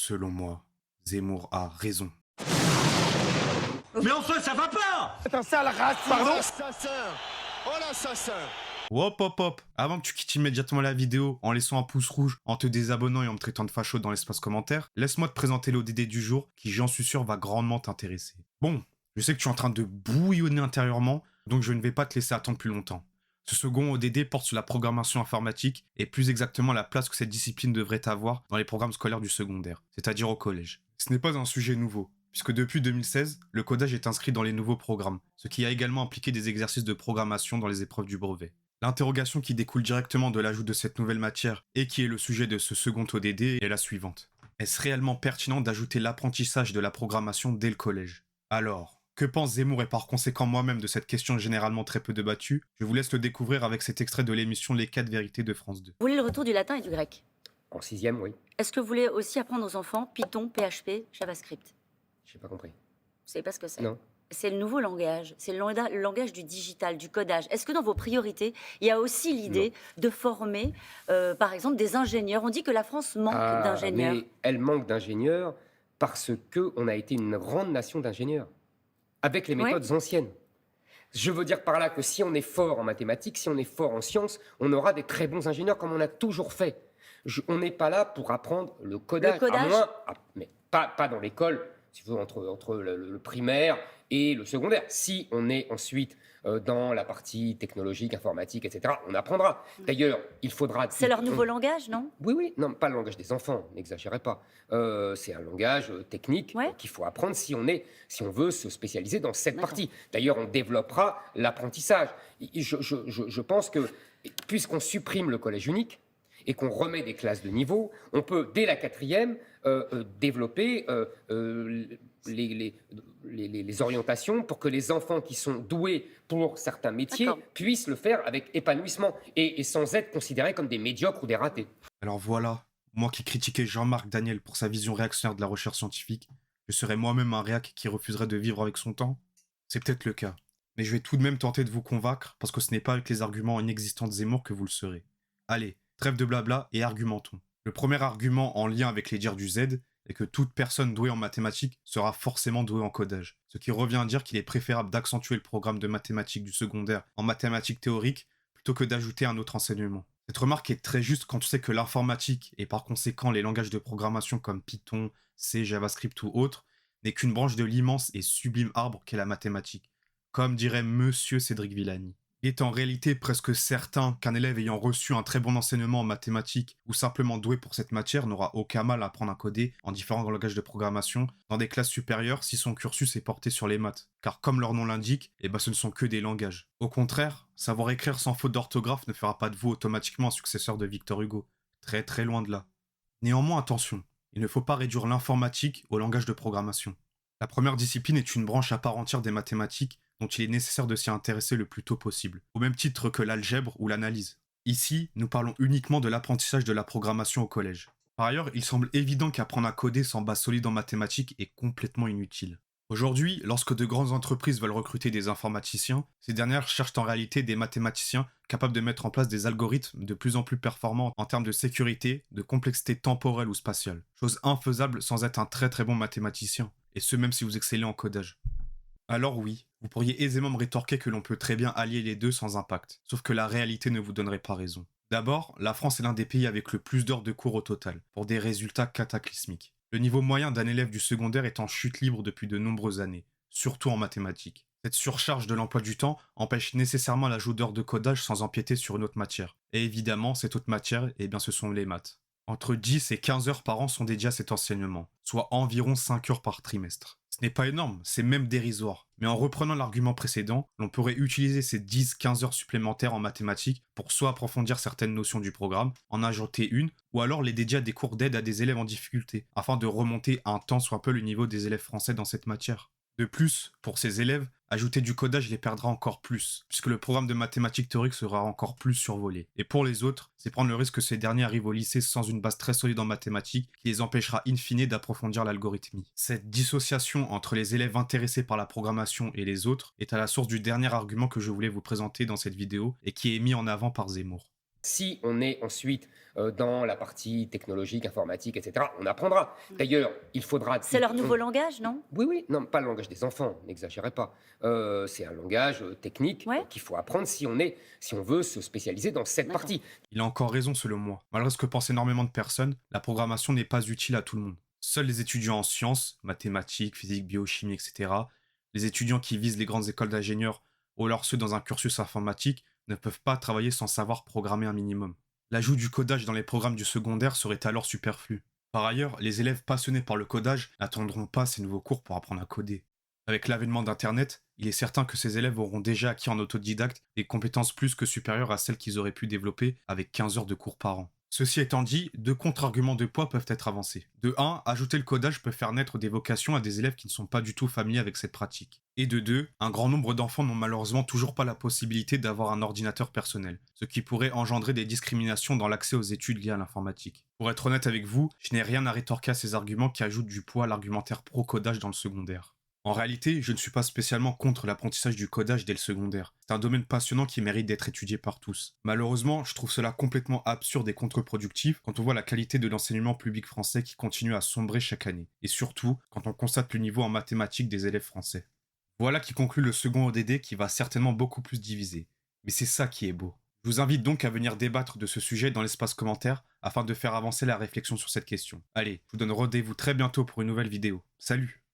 Selon moi, Zemmour a raison. Mais enfin, ça va pas! C'est un sale raciste. Pardon? L'assassin. Oh l'assassin. Hop hop hop. Avant que tu quittes immédiatement la vidéo en laissant un pouce rouge, en te désabonnant et en me traitant de facho dans l'espace commentaire, laisse-moi te présenter l'ODD du jour qui, j'en suis sûr, va grandement t'intéresser. Bon, je sais que tu es en train de bouillonner intérieurement, donc je ne vais pas te laisser attendre plus longtemps. Ce second ODD porte sur la programmation informatique et plus exactement la place que cette discipline devrait avoir dans les programmes scolaires du secondaire, c'est-à-dire au collège. Ce n'est pas un sujet nouveau, puisque depuis 2016, le codage est inscrit dans les nouveaux programmes, ce qui a également impliqué des exercices de programmation dans les épreuves du brevet. L'interrogation qui découle directement de l'ajout de cette nouvelle matière et qui est le sujet de ce second ODD est la suivante. Est-ce réellement pertinent d'ajouter l'apprentissage de la programmation dès le collège? Alors, que pense Zemmour et par conséquent moi-même de cette question généralement très peu débattue? Je vous laisse le découvrir avec cet extrait de l'émission Les 4 vérités de France 2. Vous voulez le retour du latin et du grec? En sixième, oui. Est-ce que vous voulez aussi apprendre aux enfants Python, PHP, JavaScript? J'ai pas compris. Vous savez pas ce que c'est? Non. C'est le nouveau langage, c'est le langage du digital, du codage. Est-ce que dans vos priorités, il y a aussi l'idée de former, par exemple, des ingénieurs? On dit que la France manque d'ingénieurs. Mais elle manque d'ingénieurs parce qu'on a été une grande nation d'ingénieurs, avec les méthodes anciennes. Je veux dire par là que si on est fort en mathématiques, si on est fort en sciences, on aura des très bons ingénieurs comme on a toujours fait. On n'est pas là pour apprendre le codage. À moins, mais pas dans l'école, si vous voulez, entre le primaire et le secondaire. Si on est ensuite dans la partie technologique, informatique, etc., on apprendra. D'ailleurs, il faudra... C'est leur nouveau langage, non? Oui, non, pas le langage des enfants, n'exagérez pas. C'est un langage technique qu'il faut apprendre si on veut se spécialiser dans cette partie. D'ailleurs, on développera l'apprentissage. Je pense que, puisqu'on supprime le collège unique, et qu'on remet des classes de niveau, on peut, dès la quatrième, développer les orientations pour que les enfants qui sont doués pour certains métiers puissent le faire avec épanouissement et sans être considérés comme des médiocres ou des ratés. Alors voilà, moi qui critiquais Jean-Marc Daniel pour sa vision réactionnaire de la recherche scientifique, je serais moi-même un réac qui refuserait de vivre avec son temps? C'est peut-être le cas. Mais je vais tout de même tenter de vous convaincre, parce que ce n'est pas avec les arguments inexistants de Zemmour que vous le serez. Allez, trêve de blabla et argumentons. Le premier argument en lien avec les dires du Z est que toute personne douée en mathématiques sera forcément douée en codage. Ce qui revient à dire qu'il est préférable d'accentuer le programme de mathématiques du secondaire en mathématiques théoriques plutôt que d'ajouter un autre enseignement. Cette remarque est très juste quand on sait que l'informatique et par conséquent les langages de programmation comme Python, C, JavaScript ou autres n'est qu'une branche de l'immense et sublime arbre qu'est la mathématique, comme dirait Monsieur Cédric Villani. Il est en réalité presque certain qu'un élève ayant reçu un très bon enseignement en mathématiques ou simplement doué pour cette matière n'aura aucun mal à apprendre à coder en différents langages de programmation dans des classes supérieures si son cursus est porté sur les maths. Car comme leur nom l'indique, ce ne sont que des langages. Au contraire, savoir écrire sans faute d'orthographe ne fera pas de vous automatiquement un successeur de Victor Hugo. Très très loin de là. Néanmoins, attention, il ne faut pas réduire l'informatique au langage de programmation. La première discipline est une branche à part entière des mathématiques dont il est nécessaire de s'y intéresser le plus tôt possible, au même titre que l'algèbre ou l'analyse. Ici, nous parlons uniquement de l'apprentissage de la programmation au collège. Par ailleurs, il semble évident qu'apprendre à coder sans base solide en mathématiques est complètement inutile. Aujourd'hui, lorsque de grandes entreprises veulent recruter des informaticiens, ces dernières cherchent en réalité des mathématiciens capables de mettre en place des algorithmes de plus en plus performants en termes de sécurité, de complexité temporelle ou spatiale. Chose infaisable sans être un très très bon mathématicien, et ce même si vous excellez en codage. Alors oui, vous pourriez aisément me rétorquer que l'on peut très bien allier les deux sans impact, sauf que la réalité ne vous donnerait pas raison. D'abord, la France est l'un des pays avec le plus d'heures de cours au total, pour des résultats cataclysmiques. Le niveau moyen d'un élève du secondaire est en chute libre depuis de nombreuses années, surtout en mathématiques. Cette surcharge de l'emploi du temps empêche nécessairement l'ajout d'heures de codage sans empiéter sur une autre matière. Et évidemment, cette autre matière, ce sont les maths. Entre 10 et 15 heures par an sont dédiées à cet enseignement, soit environ 5 heures par trimestre. Ce n'est pas énorme, c'est même dérisoire. Mais en reprenant l'argument précédent, l'on pourrait utiliser ces 10-15 heures supplémentaires en mathématiques pour soit approfondir certaines notions du programme, en ajouter une, ou alors les dédier à des cours d'aide à des élèves en difficulté, afin de remonter un tant soit peu le niveau des élèves français dans cette matière. De plus, pour ces élèves, ajouter du codage les perdra encore plus, puisque le programme de mathématiques théoriques sera encore plus survolé. Et pour les autres, c'est prendre le risque que ces derniers arrivent au lycée sans une base très solide en mathématiques, qui les empêchera in fine d'approfondir l'algorithmie. Cette dissociation entre les élèves intéressés par la programmation et les autres est à la source du dernier argument que je voulais vous présenter dans cette vidéo, et qui est mis en avant par Zemmour. Si on est ensuite dans la partie technologique, informatique, etc., on apprendra. D'ailleurs, il faudra... C'est leur nouveau langage, non? Oui, oui, non, pas le langage des enfants, n'exagérez pas. C'est un langage technique Ouais. qu'il faut apprendre si on veut se spécialiser dans cette D'accord. partie. Il a encore raison selon moi. Malgré ce que pensent énormément de personnes, la programmation n'est pas utile à tout le monde. Seuls les étudiants en sciences, mathématiques, physique, biochimie, etc., les étudiants qui visent les grandes écoles d'ingénieurs ou alors ceux dans un cursus informatique ne peuvent pas travailler sans savoir programmer un minimum. L'ajout du codage dans les programmes du secondaire serait alors superflu. Par ailleurs, les élèves passionnés par le codage n'attendront pas ces nouveaux cours pour apprendre à coder. Avec l'avènement d'Internet, il est certain que ces élèves auront déjà acquis en autodidacte des compétences plus que supérieures à celles qu'ils auraient pu développer avec 15 heures de cours par an. Ceci étant dit, deux contre-arguments de poids peuvent être avancés. De 1, ajouter le codage peut faire naître des vocations à des élèves qui ne sont pas du tout familiers avec cette pratique. Et de 2, un grand nombre d'enfants n'ont malheureusement toujours pas la possibilité d'avoir un ordinateur personnel, ce qui pourrait engendrer des discriminations dans l'accès aux études liées à l'informatique. Pour être honnête avec vous, je n'ai rien à rétorquer à ces arguments qui ajoutent du poids à l'argumentaire pro-codage dans le secondaire. En réalité, je ne suis pas spécialement contre l'apprentissage du codage dès le secondaire. C'est un domaine passionnant qui mérite d'être étudié par tous. Malheureusement, je trouve cela complètement absurde et contre-productif quand on voit la qualité de l'enseignement public français qui continue à sombrer chaque année. Et surtout, quand on constate le niveau en mathématiques des élèves français. Voilà qui conclut le second ODD qui va certainement beaucoup plus diviser. Mais c'est ça qui est beau. Je vous invite donc à venir débattre de ce sujet dans l'espace commentaire afin de faire avancer la réflexion sur cette question. Allez, je vous donne rendez-vous très bientôt pour une nouvelle vidéo. Salut!